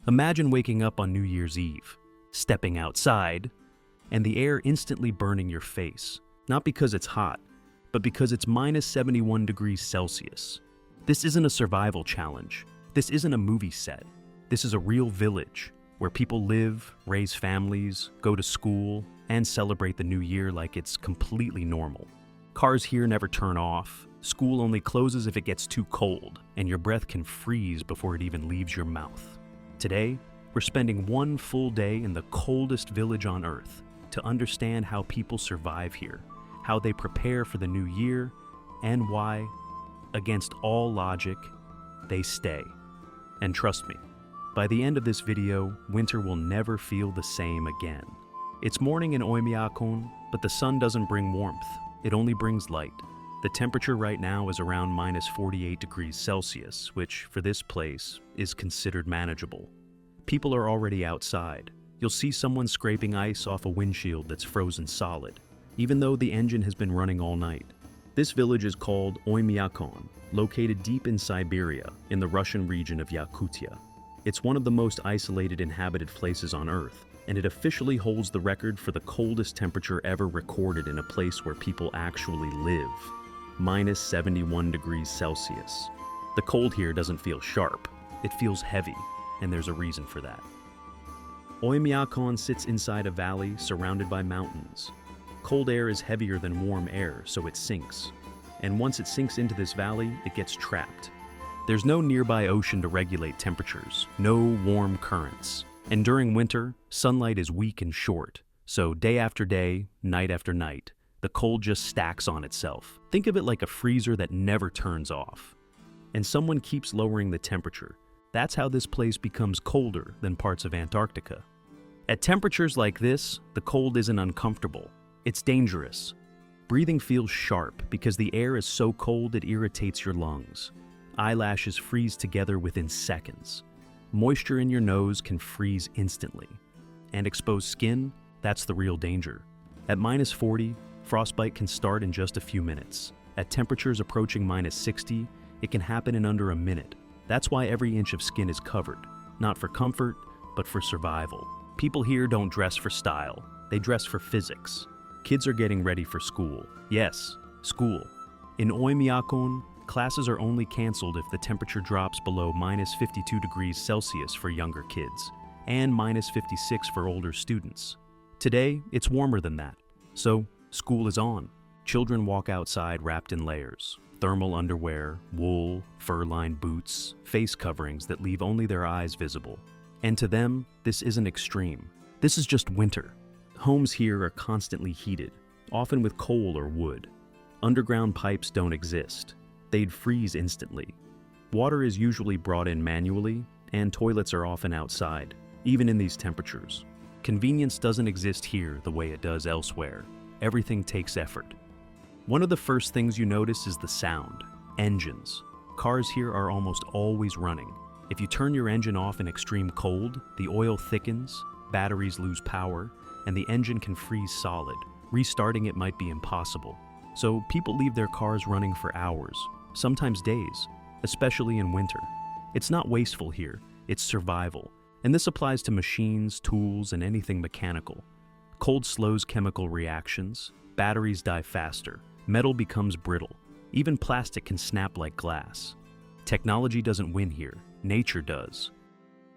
Imagine waking up on New Year's Eve, stepping outside, and the air instantly burning your face, not because it's hot, but because it's minus 71 degrees Celsius. This isn't a survival challenge. This isn't a movie set. This is a real village where people live, raise families, go to school, and celebrate the new year like it's completely normal. Cars here never turn off. School only closes if it gets too cold, and your breath can freeze before it even leaves your mouth. Today, we're spending one full day in the coldest village on Earth to understand how people survive here, how they prepare for the new year, and why, against all logic, they stay. And trust me, by the end of this video, winter will never feel the same again. It's morning in Oymyakon, but the sun doesn't bring warmth. It only brings light. The temperature right now is around minus 48 degrees Celsius, which, for this place, is considered manageable. People are already outside. You'll see someone scraping ice off a windshield that's frozen solid, even though the engine has been running all night. This village is called Oymyakon, located deep in Siberia, in the Russian region of Yakutia. It's one of the most isolated inhabited places on Earth, and it officially holds the record for the coldest temperature ever recorded in a place where people actually live. Minus 71 degrees Celsius. The cold here doesn't feel sharp, it feels heavy, and there's a reason for that. Oymyakon sits inside a valley surrounded by mountains. Cold air is heavier than warm air, so it sinks. And once it sinks into this valley, it gets trapped. There's no nearby ocean to regulate temperatures, no warm currents. And during winter, sunlight is weak and short, so day after day, night after night, the cold just stacks on itself. Think of it like a freezer that never turns off. And someone keeps lowering the temperature. That's how this place becomes colder than parts of Antarctica. At temperatures like this, the cold isn't uncomfortable. It's dangerous. Breathing feels sharp because the air is so cold it irritates your lungs. Eyelashes freeze together within seconds. Moisture in your nose can freeze instantly. And exposed skin, that's the real danger. At minus 40, frostbite can start in just a few minutes. At temperatures approaching minus 60, it can happen in under a minute. That's why every inch of skin is covered, not for comfort, but for survival. People here don't dress for style, they dress for physics. Kids are getting ready for school. Yes, school. In Oymyakon, classes are only canceled if the temperature drops below minus 52 degrees Celsius for younger kids, and minus 56 for older students. Today, it's warmer than that, so school is on. Children walk outside wrapped in layers. Thermal underwear, wool, fur-lined boots, face coverings that leave only their eyes visible. And to them, this isn't extreme. This is just winter. Homes here are constantly heated, often with coal or wood. Underground pipes don't exist. They'd freeze instantly. Water is usually brought in manually, and toilets are often outside, even in these temperatures. Convenience doesn't exist here the way it does elsewhere. Everything takes effort. One of the first things you notice is the sound. Engines. Cars here are almost always running. If you turn your engine off in extreme cold, the oil thickens, batteries lose power, and the engine can freeze solid. Restarting it might be impossible. So people leave their cars running for hours, sometimes days, especially in winter. It's not wasteful here, it's survival. And this applies to machines, tools, and anything mechanical. Cold slows chemical reactions, batteries die faster, metal becomes brittle, even plastic can snap like glass. Technology doesn't win here, nature does.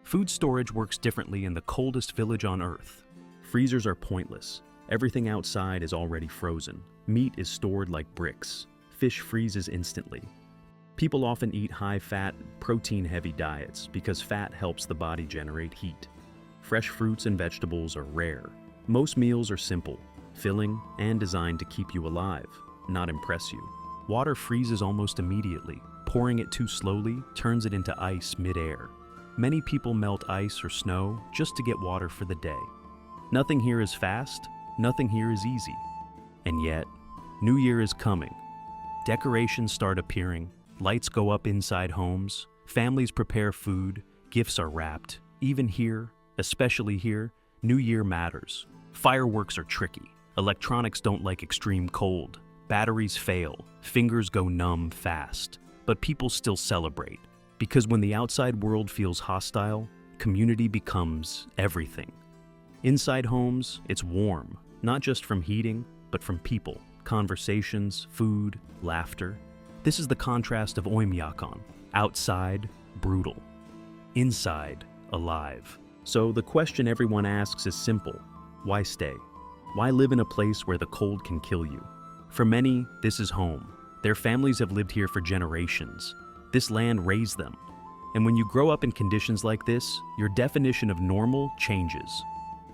Food storage works differently in the coldest village on Earth. Freezers are pointless. Everything outside is already frozen. Meat is stored like bricks. Fish freezes instantly. People often eat high-fat, protein-heavy diets because fat helps the body generate heat. Fresh fruits and vegetables are rare. Most meals are simple, filling, and designed to keep you alive, not impress you. Water freezes almost immediately. Pouring it too slowly turns it into ice mid-air. Many people melt ice or snow just to get water for the day. Nothing here is fast, nothing here is easy. And yet, New Year is coming. Decorations start appearing, lights go up inside homes, families prepare food, gifts are wrapped. Even here, especially here, New Year matters. Fireworks are tricky. Electronics don't like extreme cold. Batteries fail. Fingers go numb fast. But people still celebrate. Because when the outside world feels hostile, community becomes everything. Inside homes, it's warm, not just from heating, but from people, conversations, food, laughter. This is the contrast of Oymyakon. Outside, brutal. Inside, alive. So the question everyone asks is simple. Why stay? Why live in a place where the cold can kill you? For many, this is home. Their families have lived here for generations. This land raised them. And when you grow up in conditions like this, your definition of normal changes.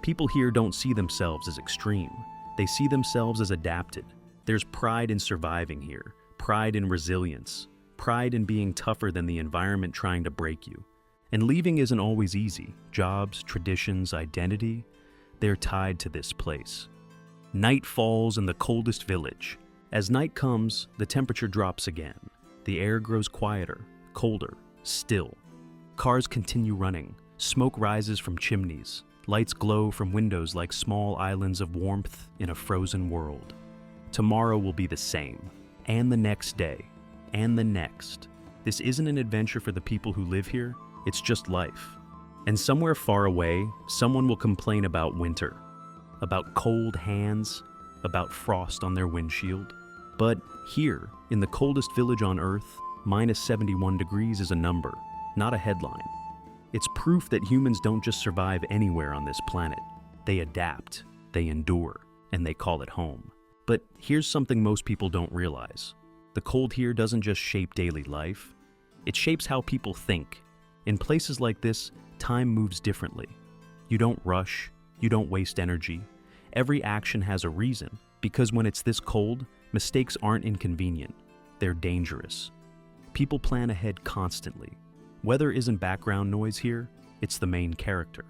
People here don't see themselves as extreme. They see themselves as adapted. There's pride in surviving here, pride in resilience, pride in being tougher than the environment trying to break you. And leaving isn't always easy. Jobs, traditions, identity, they're tied to this place. Night falls in the coldest village. As night comes, the temperature drops again. The air grows quieter, colder, still. Cars continue running. Smoke rises from chimneys. Lights glow from windows like small islands of warmth in a frozen world. Tomorrow will be the same, and the next day, and the next. This isn't an adventure for the people who live here, it's just life. And somewhere far away, someone will complain about winter, about cold hands, about frost on their windshield. But here, in the coldest village on Earth, minus 71 degrees is a number, not a headline. It's proof that humans don't just survive anywhere on this planet. They adapt, they endure, and they call it home. But here's something most people don't realize. The cold here doesn't just shape daily life, it shapes how people think. In places like this, time moves differently. You don't rush, you don't waste energy. Every action has a reason, because when it's this cold, mistakes aren't inconvenient, they're dangerous. People plan ahead constantly. Weather isn't background noise here, it's the main character.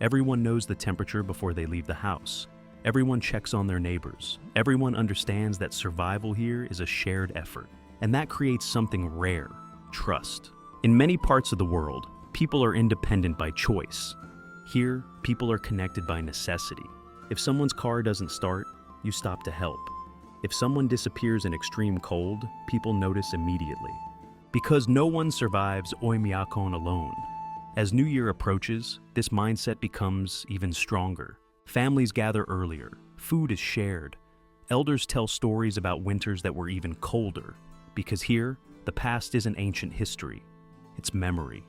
Everyone knows the temperature before they leave the house. Everyone checks on their neighbors. Everyone understands that survival here is a shared effort. And that creates something rare, trust. In many parts of the world, people are independent by choice. Here, people are connected by necessity. If someone's car doesn't start, you stop to help. If someone disappears in extreme cold, people notice immediately. Because no one survives Oymyakon alone. As New Year approaches, this mindset becomes even stronger. Families gather earlier, food is shared. Elders tell stories about winters that were even colder. Because here, the past isn't ancient history, it's memory.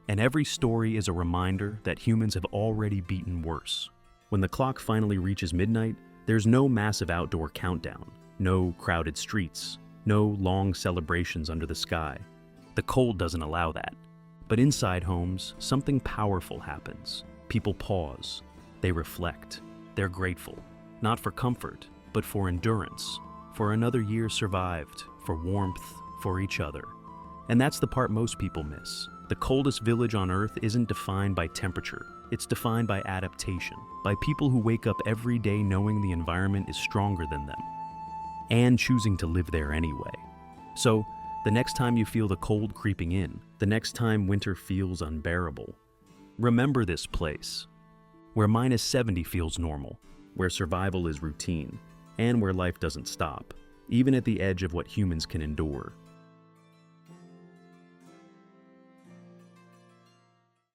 And every story is a reminder that humans have already beaten worse. When the clock finally reaches midnight, there's no massive outdoor countdown, no crowded streets, no long celebrations under the sky. The cold doesn't allow that. But inside homes, something powerful happens. People pause, they reflect, they're grateful, not for comfort, but for endurance, for another year survived, for warmth, for each other. And that's the part most people miss. The coldest village on Earth isn't defined by temperature. It's defined by adaptation, by people who wake up every day knowing the environment is stronger than them, and choosing to live there anyway. So, the next time you feel the cold creeping in, the next time winter feels unbearable, remember this place, where minus 70 feels normal, where survival is routine, and where life doesn't stop, even at the edge of what humans can endure.